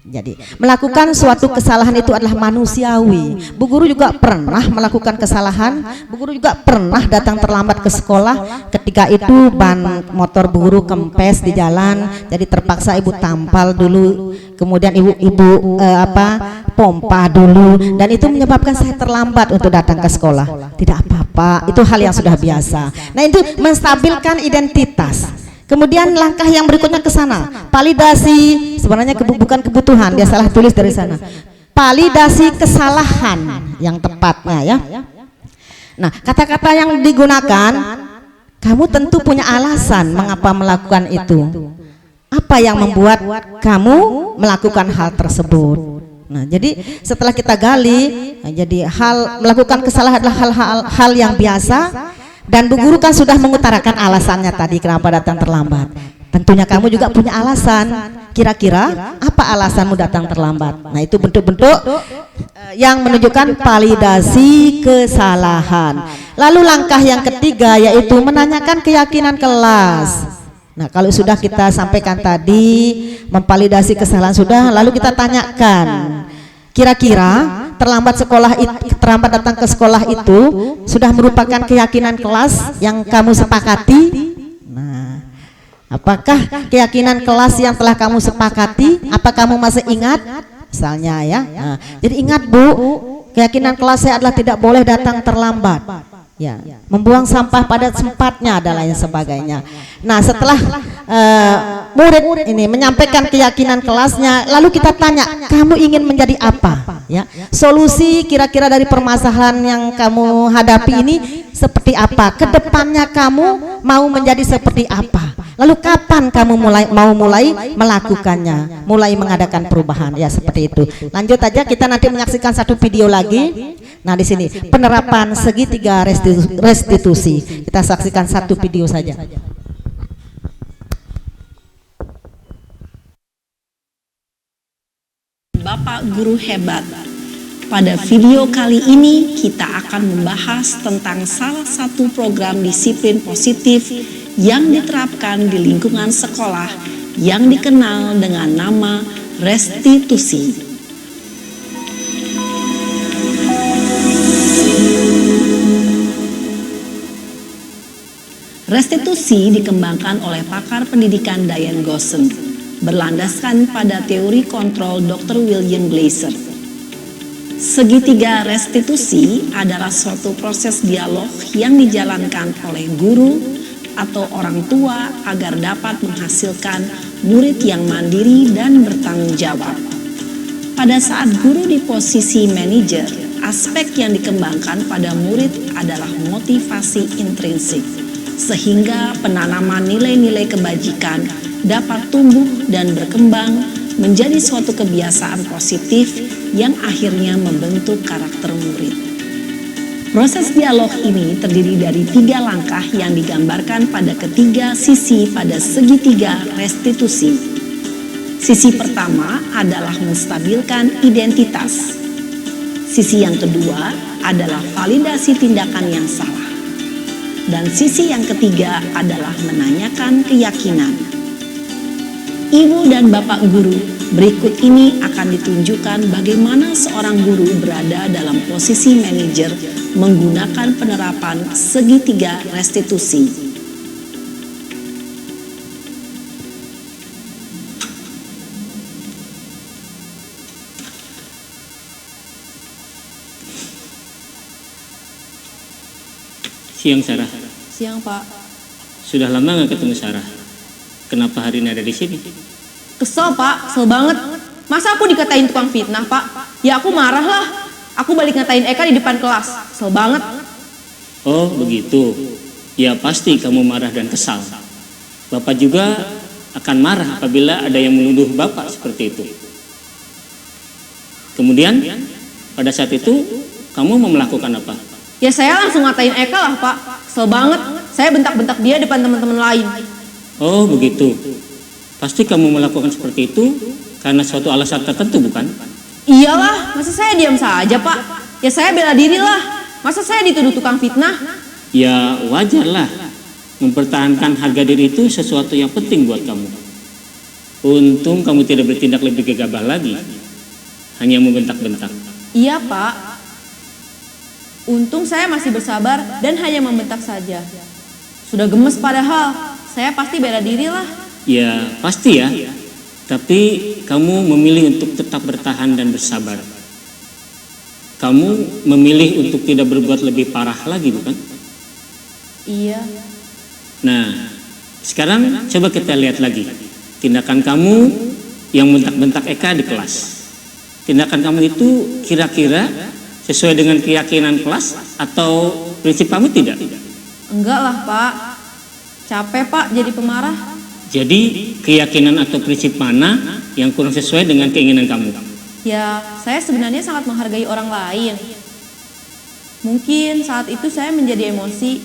Jadi melakukan suatu kesalahan itu adalah manusiawi. Bu guru juga pernah melakukan kesalahan. Bu guru juga pernah datang terlambat ke sekolah. Ketika itu ban motor bu guru kempes di jalan, jadi terpaksa ibu tampal dulu. Kemudian ibu pompa dulu, dan itu menyebabkan saya terlambat untuk datang ke sekolah. Tidak apa-apa, itu hal yang sudah biasa. Nah, itu menstabilkan identitas. Kemudian langkah yang berikutnya ke sana, validasi. Sebenarnya bukan kebutuhan, dia salah tulis dari sana. Validasi kesalahan yang tepatnya ya. Nah, kata-kata yang digunakan, kamu tentu punya alasan mengapa melakukan itu. Apa yang membuat kamu melakukan hal tersebut? Nah, jadi setelah kita gali, jadi melakukan kesalahan adalah hal yang biasa. Dan bu guru kan sudah mengutarakan alasannya tadi kenapa datang terlambat. Tentunya kamu juga punya alasan. Kira-kira apa alasanmu datang terlambat? Nah, itu bentuk-bentuk yang menunjukkan validasi kesalahan. Lalu langkah yang ketiga yaitu menanyakan keyakinan kelas. Nah, kalau sudah kita sampaikan tadi memvalidasi kesalahan sudah, lalu kita tanyakan, kira-kira terlambat datang ke sekolah itu sudah merupakan keyakinan kelas yang kamu sepakati? Nah, apakah keyakinan kelas yang telah kamu sepakati? Apa kamu masih ingat? misalnya ya. Nah, jadi ingat Bu, keyakinan kelas saya adalah tidak boleh datang terlambat. Ya, membuang sampah pada tempatnya dan lain sebagainya. Nah, setelah murid ini menyampaikan keyakinan kelasnya, lalu kita tanya, kamu ingin menjadi apa? Ya, solusi kira-kira dari permasalahan yang kamu hadapi ini seperti apa? Kedepannya kamu mau menjadi seperti apa? Lalu kapan kamu mau mulai melakukannya, mulai mengadakan perubahan? Ya, seperti itu. Lanjut aja, kita nanti menyaksikan satu video lagi. Nah, di sini penerapan segitiga restitusi. Kita saksikan satu video saja. Bapak Guru Hebat. Pada video kali ini kita akan membahas tentang salah satu program disiplin positif yang diterapkan di lingkungan sekolah yang dikenal dengan nama restitusi. Restitusi dikembangkan oleh pakar pendidikan Diane Gosson, berlandaskan pada teori kontrol Dr. William Glasser. Segitiga restitusi adalah suatu proses dialog yang dijalankan oleh guru atau orang tua agar dapat menghasilkan murid yang mandiri dan bertanggung jawab. Pada saat guru di posisi manajer, aspek yang dikembangkan pada murid adalah motivasi intrinsik, sehingga penanaman nilai-nilai kebajikan dapat tumbuh dan berkembang menjadi suatu kebiasaan positif yang akhirnya membentuk karakter murid. Proses dialog ini terdiri dari 3 langkah yang digambarkan pada ketiga sisi pada segitiga restitusi. Sisi pertama adalah menstabilkan identitas. Sisi yang kedua adalah validasi tindakan yang salah. Dan sisi yang ketiga adalah menanyakan keyakinan. Ibu dan Bapak Guru, berikut ini akan ditunjukkan bagaimana seorang guru berada dalam posisi manajer menggunakan penerapan segitiga restitusi. Siang Sarah. Siang Pak. Sudah lama nggak ketemu Sarah. Kenapa hari ini ada di sini? Kesel Pak, kesel banget. Masa aku dikatain tukang fitnah Pak? Ya aku marah lah. Aku balik ngatain Eka di depan kelas. Kesel banget. Oh begitu. Ya pasti kamu marah dan kesal. Bapak juga akan marah apabila ada yang menuduh Bapak seperti itu. Kemudian pada saat itu kamu mau melakukan apa? Ya saya langsung ngatain Eka lah Pak. Kesel banget. Saya bentak-bentak dia depan teman-teman lain. Oh begitu. Pasti kamu melakukan seperti itu karena suatu alasan tertentu bukan? Iyalah, masa saya diam saja Pak? Ya saya bela diri lah. Masa saya dituduh tukang fitnah? Ya wajarlah. Mempertahankan harga diri itu sesuatu yang penting buat kamu. Untung kamu tidak bertindak lebih gegabah lagi. Hanya membentak-bentak. Iya Pak. Untung saya masih bersabar dan hanya membentak saja. Sudah gemes padahal. Saya pasti bela diri lah. Ya pasti ya. Tapi kamu memilih untuk tetap bertahan dan bersabar. Kamu memilih untuk tidak berbuat lebih parah lagi bukan? Iya. Nah sekarang coba kita lihat lagi tindakan kamu yang bentak-bentak Eka di kelas. Tindakan kamu itu kira-kira sesuai dengan keyakinan kelas atau prinsip kamu tidak? Enggak lah Pak. Capek Pak jadi pemarah. Jadi keyakinan atau prinsip mana yang kurang sesuai dengan keinginan kamu? Ya, saya sebenarnya sangat menghargai orang lain. Mungkin saat itu saya menjadi emosi,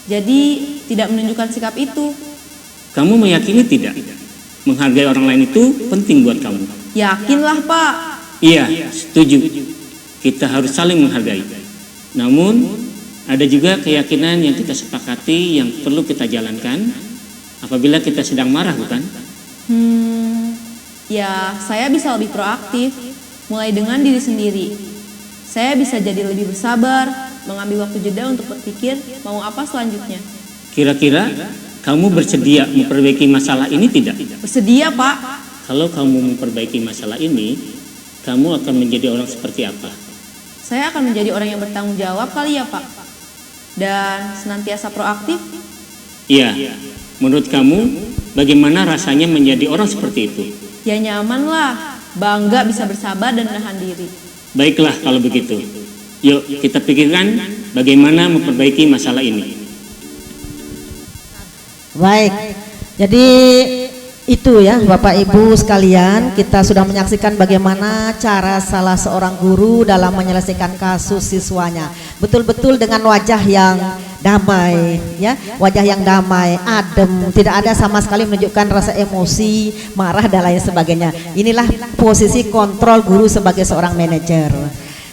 jadi tidak menunjukkan sikap itu. Kamu meyakini tidak? Menghargai orang lain itu penting buat kamu. Yakinlah Pak. Iya, setuju. Kita harus saling menghargai. Namun ada juga keyakinan yang kita sepakati yang perlu kita jalankan apabila kita sedang marah bukan? Ya saya bisa lebih proaktif, mulai dengan diri sendiri. Saya bisa jadi lebih bersabar, mengambil waktu jeda untuk berpikir mau apa selanjutnya. Kira-kira kamu bersedia memperbaiki masalah ini tidak? Bersedia Pak. Kalau kamu memperbaiki masalah ini, kamu akan menjadi orang seperti apa? Saya akan menjadi orang yang bertanggung jawab kali ya Pak. Dan senantiasa proaktif. Iya, menurut kamu bagaimana rasanya menjadi orang seperti itu? Ya nyaman lah, bangga bisa bersabar dan menahan diri. Baiklah kalau begitu. Yuk kita pikirkan bagaimana memperbaiki masalah ini. Baik, jadi itu ya Bapak Ibu sekalian, kita sudah menyaksikan bagaimana cara salah seorang guru dalam menyelesaikan kasus siswanya. Betul-betul dengan wajah yang damai ya, wajah yang damai, adem, tidak ada sama sekali menunjukkan rasa emosi, marah dan lain sebagainya. Inilah posisi kontrol guru sebagai seorang manajer.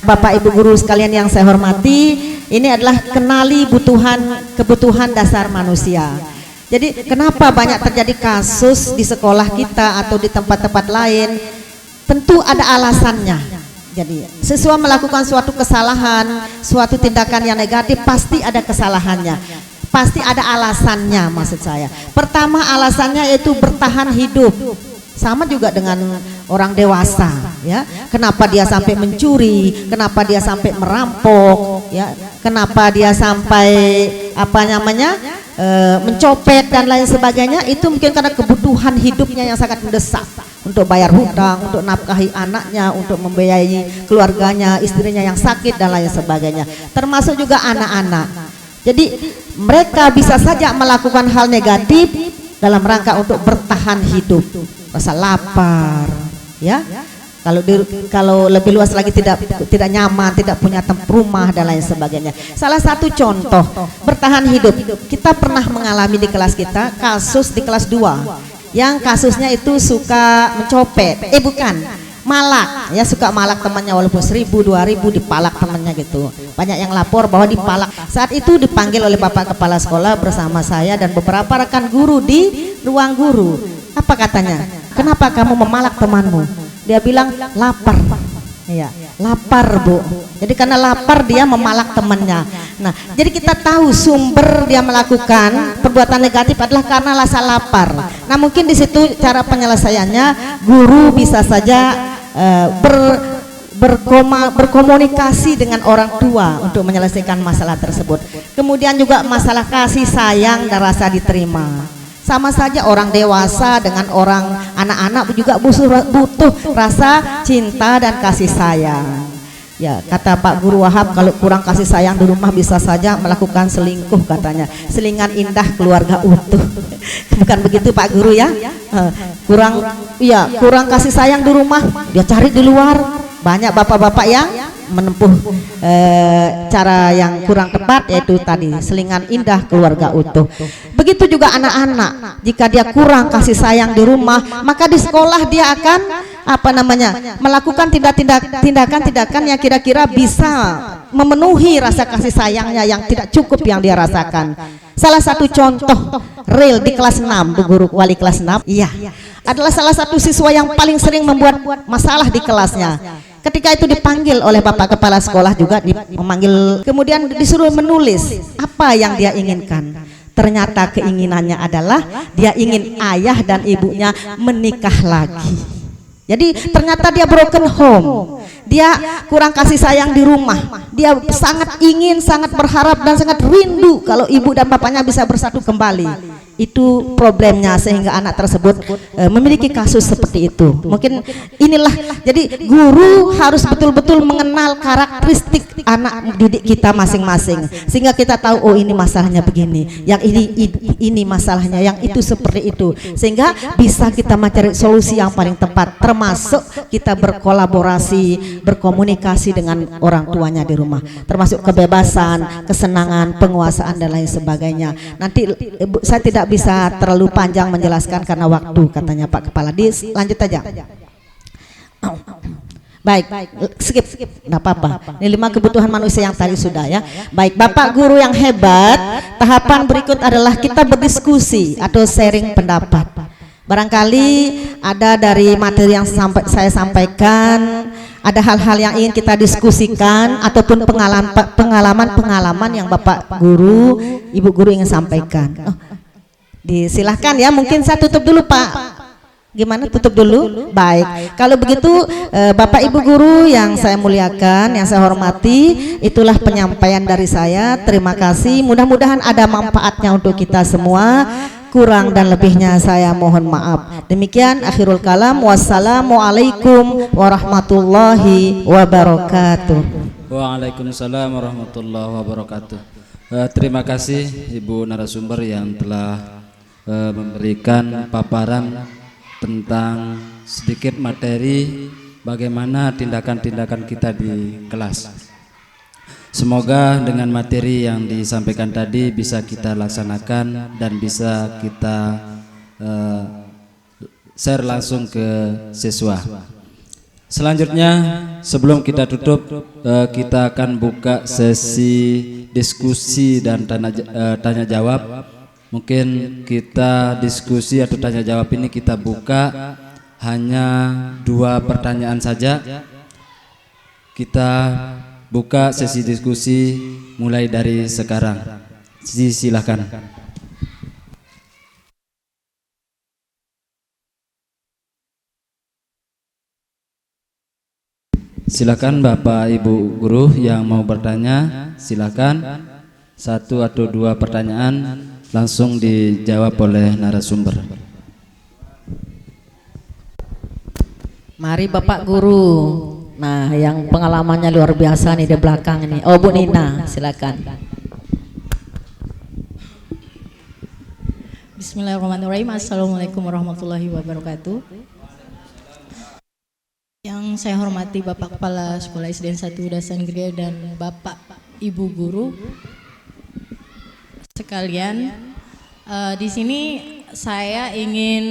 Bapak Ibu guru sekalian yang saya hormati, ini adalah kenali kebutuhan dasar manusia. Jadi kenapa banyak terjadi kasus di sekolah kita atau di tempat-tempat lain? Tentu ada alasannya. Jadi siswa melakukan suatu kesalahan, suatu tindakan yang negatif, pasti ada kesalahannya, pasti ada alasannya maksud saya. Pertama alasannya yaitu bertahan hidup. Sama juga dengan orang dewasa ya. Kenapa dia sampai mencuri, kenapa dia sampai merampok ya, kenapa dia sampai mencopet dan lain sebagainya, itu mungkin karena kebutuhan hidupnya yang sangat mendesak untuk bayar hutang, untuk nafkahi anaknya, untuk membiayai keluarganya, istrinya yang sakit dan lain sebagainya, termasuk juga anak-anak. Jadi mereka bisa saja melakukan hal negatif dalam rangka untuk bertahan hidup, rasa lapar ya, kalau lebih luas lagi tidak nyaman, tidak punya rumah dan lain sebagainya. Salah satu contoh bertahan hidup, kita pernah mengalami di kelas kita kasus di kelas 2 yang kasusnya itu suka mencopet, malak ya, suka malak temannya, walaupun 1.000 2.000 dipalak temannya gitu. Banyak yang lapor bahwa dipalak. Saat itu dipanggil oleh Bapak Kepala Sekolah bersama saya dan beberapa rekan guru di ruang guru. Apa katanya? Kenapa kamu memalak temanmu? Dia bilang lapar. Iya, lapar Bu. Jadi karena lapar dia memalak temannya. Nah, jadi kita tahu sumber dia melakukan perbuatan negatif adalah karena rasa lapar. Nah, mungkin di situ cara penyelesaiannya guru bisa saja berkomunikasi dengan orang tua untuk menyelesaikan masalah tersebut. Kemudian juga masalah kasih sayang dan rasa diterima. Sama saja orang dewasa dengan orang anak-anak juga butuh rasa cinta dan kasih sayang. Ya, kata Pak Guru Wahab, kalau kurang kasih sayang di rumah bisa saja melakukan selingkuh katanya. Selingan indah keluarga utuh. Bukan begitu Pak Guru ya? Kurang kasih sayang di rumah, dia cari di luar. Banyak bapak-bapak yang menempuh cara yang kurang tepat, yaitu tadi selingan indah keluarga utuh. Begitu juga anak-anak, jika dia kurang kasih sayang di rumah, maka di sekolah dia akan melakukan tindakan-tindakan yang kira-kira bisa memenuhi rasa kasih sayangnya yang tidak cukup yang dia rasakan. Salah satu contoh real di kelas 6, Bu Guru Wali kelas 6, iya, adalah salah satu siswa yang paling sering membuat masalah di kelasnya. Ketika itu dipanggil oleh Bapak Kepala Sekolah juga memanggil, kemudian disuruh menulis apa yang dia inginkan. Ternyata keinginannya adalah dia ingin ayah dan ibunya menikah lagi. Jadi ternyata dia broken home, dia kurang kasih sayang di rumah, dia sangat ingin, sangat berharap dan sangat rindu kalau ibu dan bapaknya bisa bersatu kembali. Itu problemnya sehingga anak tersebut memiliki kasus seperti itu. Mungkin inilah, jadi guru harus betul-betul mengenal karakteristik anak didik kita masing-masing, sehingga kita tahu, oh ini masalahnya begini, yang ini masalahnya, yang itu seperti itu, sehingga bisa kita mencari solusi yang paling tepat, termasuk kita berkolaborasi, berkomunikasi dengan orang tuanya di rumah, termasuk kebebasan, kesenangan, penguasaan dan lain sebagainya. Nanti saya tidak bisa terlalu panjang menjelaskan karena waktu, katanya Pak Kepala. Lanjut aja. Baik, skip, nggak apa-apa. Ini 5 kebutuhan manusia yang tadi sudah ya. Baik, Bapak Guru yang hebat, tahapan berikut adalah kita berdiskusi atau sharing pendapat. Barangkali ada dari materi yang saya sampaikan, ada hal-hal yang ingin kita diskusikan ataupun pengalaman yang Bapak Guru, Ibu Guru ingin sampaikan. Disilahkan ya, mungkin saya tutup dulu Pak Gimana, tutup dulu? Baik. Kalau begitu Bapak Ibu guru yang saya muliakan, yang saya hormati, itulah penyampaian dari saya. Terima kasih. Mudah-mudahan ada manfaatnya untuk kita semua. Kurang dan lebihnya saya mohon maaf. Demikian akhirul kalam. Wassalamualaikum warahmatullahi wabarakatuh. Waalaikumsalam warahmatullahi wabarakatuh. Terima kasih Ibu narasumber yang telah memberikan paparan tentang sedikit materi bagaimana tindakan-tindakan kita di kelas. Semoga dengan materi yang disampaikan tadi bisa kita laksanakan dan bisa kita share langsung ke siswa. Selanjutnya, sebelum kita tutup, kita akan buka sesi diskusi dan tanya jawab. Mungkin kita diskusi atau tanya jawab ini kita buka hanya 2 pertanyaan saja. Kita buka sesi diskusi mulai dari sekarang. Silakan. Silakan Bapak Ibu guru yang mau bertanya, silakan. 1 atau 2 pertanyaan langsung dijawab oleh narasumber. Mari Bapak Guru. Nah, yang pengalamannya luar biasa nih di belakang ini. Oh, Bu Nina, silakan. Bismillahirrahmanirrahim. Assalamualaikum warahmatullahi wabarakatuh. Yang saya hormati Bapak Kepala Sekolah SDN 1 Dasan Gede dan Bapak Ibu Guru sekalian, di sini saya ingin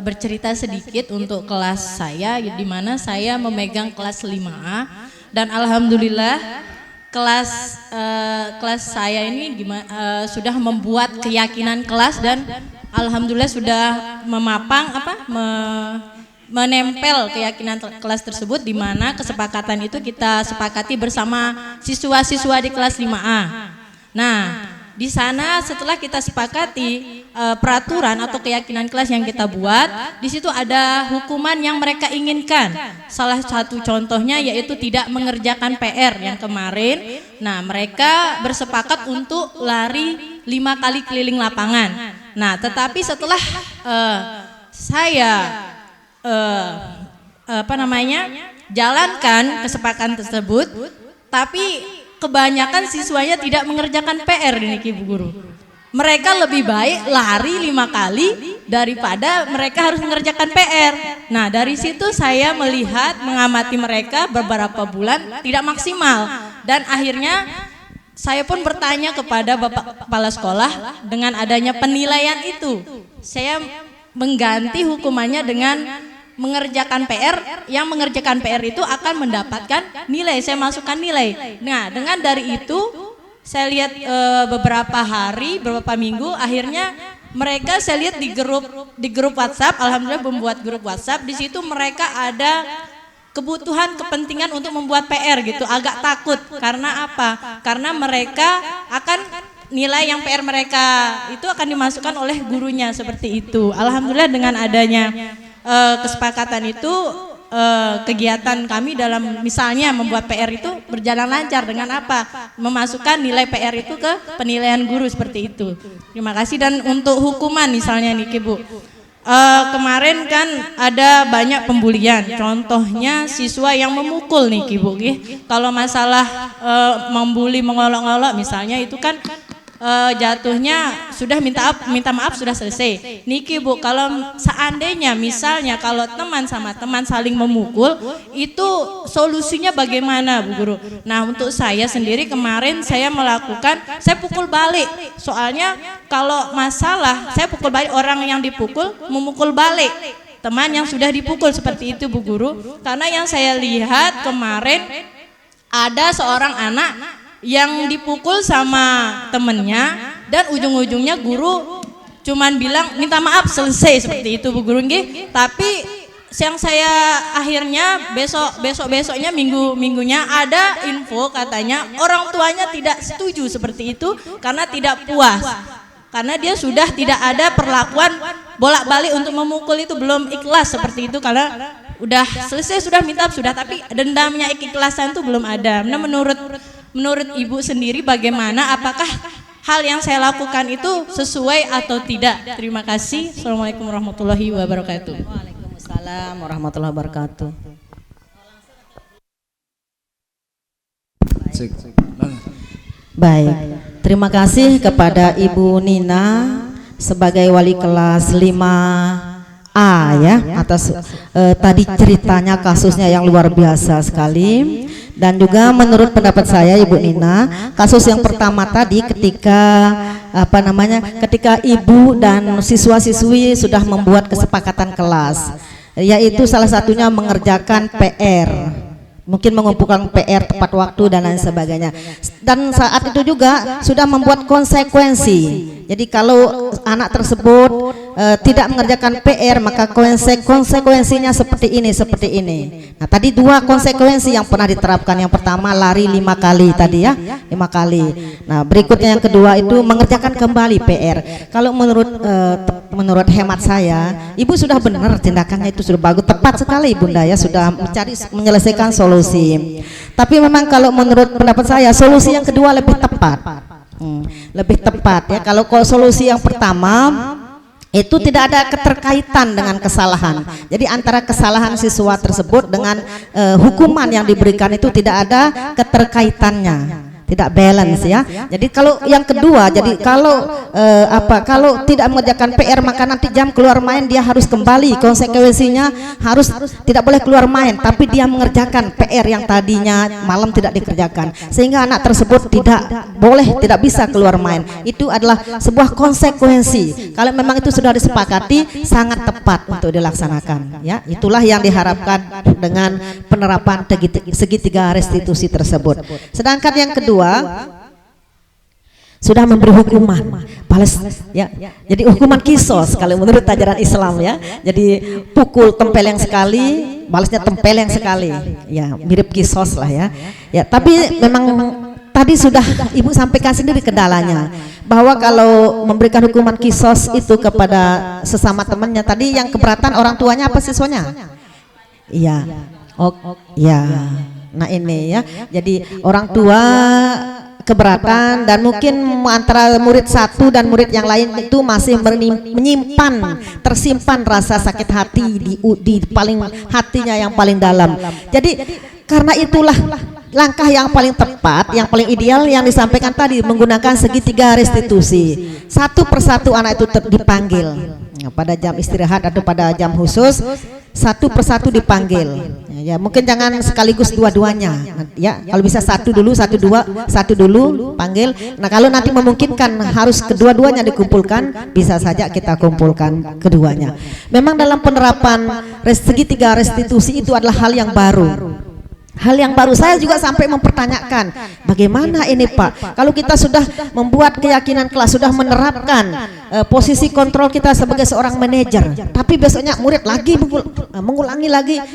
bercerita sedikit untuk kelas saya, di mana saya memegang kelas 5A dan alhamdulillah kelas saya ini sudah membuat keyakinan kelas dan alhamdulillah sudah menempel keyakinan kelas tersebut, di mana kesepakatan itu kita sepakati bersama siswa-siswa di kelas 5A. Nah, di sana setelah kita sepakati peraturan atau keyakinan kelas yang kita buat, di situ ada hukuman yang mereka inginkan. Salah satu contohnya yaitu tidak mengerjakan PR yang kemarin. Nah, mereka bersepakat untuk lari 5 kali keliling lapangan. Nah, tetapi setelah saya jalankan kesepakatan tersebut, tapi kebanyakan siswanya tidak mengerjakan PR ini Ibu Guru. Mereka lebih baik lari 5 kali daripada mereka harus mengerjakan PR. Nah, dari situ saya melihat, mengamati mereka beberapa bulan tidak maksimal. Dan akhirnya saya pun bertanya kepada Bapak Kepala Sekolah dengan adanya penilaian itu. Saya mengganti hukumannya dengan mengerjakan PR, yang mengerjakan PR itu akan mendapatkan nilai, saya masukkan nilai. Nah, dengan dari itu saya lihat beberapa hari, beberapa minggu, akhirnya mereka saya lihat di grup WhatsApp, alhamdulillah membuat grup WhatsApp, di situ mereka ada kebutuhan kepentingan untuk membuat PR gitu, agak takut karena apa? Karena mereka akan nilai yang PR mereka itu akan dimasukkan oleh gurunya seperti itu. Alhamdulillah dengan adanya kesepakatan itu, kegiatan kami dalam misalnya membuat PR itu berjalan lancar dengan apa? Memasukkan nilai PR itu ke penilaian guru seperti itu. Terima kasih. Dan untuk hukuman misalnya nih Bu, kemarin kan ada banyak pembulian, contohnya siswa yang memukul nih Bu. Kalau masalah membuli, mengolok-olok misalnya itu kan jatuhnya sudah minta maaf sudah selesai. Niki Bu, kalau seandainya misalnya kalau teman sama teman saling memukul, itu solusinya bagaimana Bu Guru? Nah, untuk saya sendiri kemarin saya pukul balik. Soalnya kalau masalah saya pukul balik, orang yang dipukul memukul balik teman yang sudah dipukul seperti itu Bu Guru. Karena yang saya lihat kemarin ada seorang anak yang dipukul sama temennya dan ujung-ujungnya guru cuman bilang minta maaf selesai seperti itu Bu Guru nggih. Tapi yang saya akhirnya besoknya minggunya ada info katanya orang tuanya tidak setuju seperti itu karena tidak puas. karena dia sudah tidak ada perlakuan bolak-balik untuk memukul, itu belum ikhlas seperti itu, karena udah selesai, sudah minta sudah, tapi dendamnya, keikhlasan itu belum ada. Nah, menurut ibu sendiri bagaimana, apakah hal yang saya lakukan itu sesuai atau tidak? Terima kasih. Assalamualaikum warahmatullahi wabarakatuh. Waalaikumsalam warahmatullahi wabarakatuh. Baik, terima kasih kepada Ibu Nina sebagai wali kelas 5A ya, atas tadi ceritanya, kasusnya yang luar biasa sekali. Dan juga menurut pendapat saya Ibu Nina, kasus yang pertama tadi ketika ketika ibu dan siswa-siswi sudah membuat kesepakatan kelas, yaitu salah satunya mengerjakan PR, mungkin mengumpulkan PR tepat waktu dan lain sebagainya. Dan saat itu juga sudah membuat konsekuensi. Jadi kalau anak tersebut tidak mengerjakan PR, maka konsekuensinya seperti ini. Nah, tadi 2 konsekuensi yang pernah diterapkan. Yang pertama lari 5 kali tadi ya, 5 kali. Nah, berikutnya yang kedua itu mengerjakan kembali PR. Kalau menurut hemat saya, ibu sudah benar, tindakannya itu sudah bagus, tepat sekali Bunda ya, sudah menyelesaikan solusi. Tapi memang kalau menurut pendapat saya, solusi yang kedua lebih tepat. Lebih tepat ya. Kalau solusi yang pertama itu tidak ada keterkaitan dengan kesalahan. Jadi antara kesalahan siswa tersebut dengan hukuman yang diberikan itu tidak ada keterkaitannya, tidak balance ya. Jadi kalau yang kedua, jadi kalau kalau tidak mengerjakan PR, maka nanti jam keluar main dia harus kembali, konsekuensinya harus tidak boleh keluar main, tapi dia mengerjakan PR yang tadinya malam tidak dikerjakan, sehingga anak tersebut tidak bisa keluar main. Itu adalah sebuah konsekuensi. Kalau memang itu sudah disepakati, sangat tepat untuk dilaksanakan ya. Itulah yang diharapkan dengan penerapan segitiga restitusi tersebut. Sedangkan yang kedua, sudah memberi hukuman balas ya. Jadi hukuman kisos kalau menurut ajaran Islam ya. Jadi pukul tempeleng sekali, balasnya tempeleng sekali. Ya, mirip kisos lah ya. Ya, tapi memang tadi sudah Ibu sampaikan sendiri kendalanya, bahwa kalau memberikan hukuman kisos itu kepada sesama temannya, tadi yang keberatan orang tuanya apa siswanya? Iya. Oh, ya. Nah ini ya, jadi orang tua keberatan, dan mungkin antara murid satu dan murid yang lain itu masih tersimpan rasa sakit hati di paling hatinya yang paling dalam. Jadi karena itulah langkah yang paling tepat, yang paling ideal yang disampaikan tadi, menggunakan segitiga restitusi. Satu persatu anak itu dipanggil pada jam istirahat atau pada jam khusus, satu persatu dipanggil ya, mungkin jangan sekaligus dua-duanya ya, kalau bisa satu dulu panggil. Nah, kalau nanti memungkinkan harus kedua-duanya dikumpulkan, bisa saja kita kumpulkan keduanya. Memang dalam penerapan segitiga restitusi itu adalah hal yang baru. Saya juga sampai mempertanyakan, bagaimana ini Pak, kalau kita sudah membuat keyakinan kelas, sudah menerapkan posisi kontrol kita sebagai seorang manajer, tapi besoknya murid lagi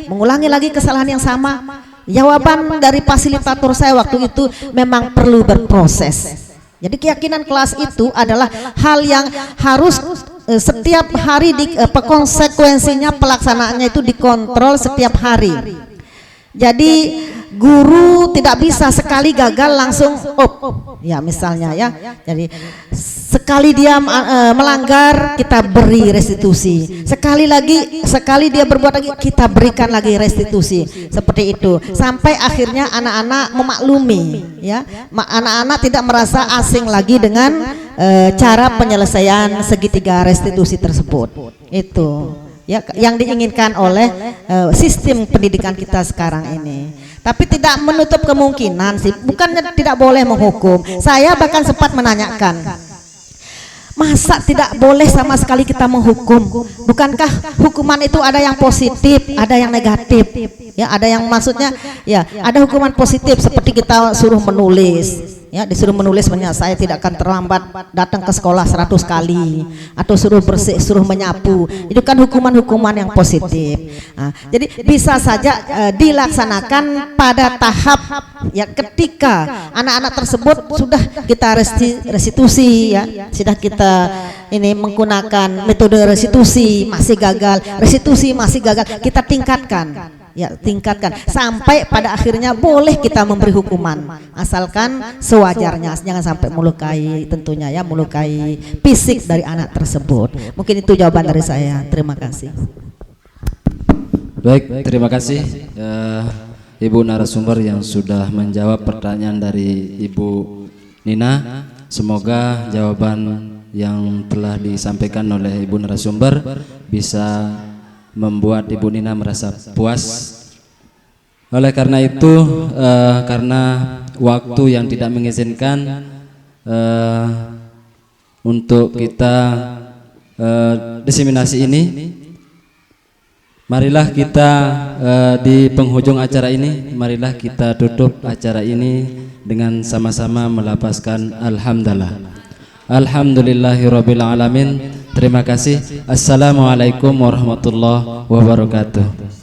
mengulangi lagi kesalahan yang sama. Jawaban dari fasilitator saya waktu itu, memang perlu berproses. Jadi keyakinan kelas itu adalah hal yang harus setiap hari konsekuensinya, pelaksanaannya itu dikontrol setiap hari. Jadi guru tidak bisa sekali gagal langsung ya, misalnya ya. Jadi sekali dia melanggar, kita beri restitusi. Sekali dia berbuat lagi, kita berikan lagi restitusi. Seperti itu sampai akhirnya anak-anak memaklumi ya. Anak-anak tidak merasa asing lagi dengan cara penyelesaian segitiga restitusi tersebut. Itu ya yang diinginkan oleh sistem pendidikan kita sekarang ini. Tapi tidak menutup kemungkinan sih, bukannya tidak boleh menghukum. Saya bahkan sempat menanyakan, masa tidak boleh sama sekali kita menghukum? Bukankah hukuman itu ada yang positif, ada yang negatif? Ya, ada yang maksudnya ya, ada hukuman positif seperti kita suruh menulis ya disuruh menulis saya tidak akan terlambat datang ke sekolah 100 kali, atau suruh bersih, suruh menyapu, itu kan hukuman-hukuman yang positif. Nah, jadi bisa saja dilaksanakan pada tahap ya ketika anak-anak tersebut sudah kita restitusi, ya sudah kita ini menggunakan metode restitusi masih gagal, kita tingkatkan. Ya, tingkatkan sampai pada akhirnya boleh kita memberi hukuman, asalkan sewajarnya, jangan sampai melukai, tentunya ya melukai fisik dari anak tersebut. Mungkin itu jawaban dari saya. Terima kasih. Baik, terima kasih Ibu narasumber yang sudah menjawab pertanyaan dari Ibu Nina. Semoga jawaban yang telah disampaikan oleh Ibu narasumber bisa membuat Ibu Nina merasa puas. Oleh karena itu, karena waktu yang tidak mengizinkan untuk kita diseminasi ini, marilah kita di penghujung acara ini, marilah kita tutup acara ini dengan sama-sama melafazkan alhamdulillah. Alhamdulillahirabbil alamin. Terima kasih. Assalamualaikum warahmatullahi wabarakatuh.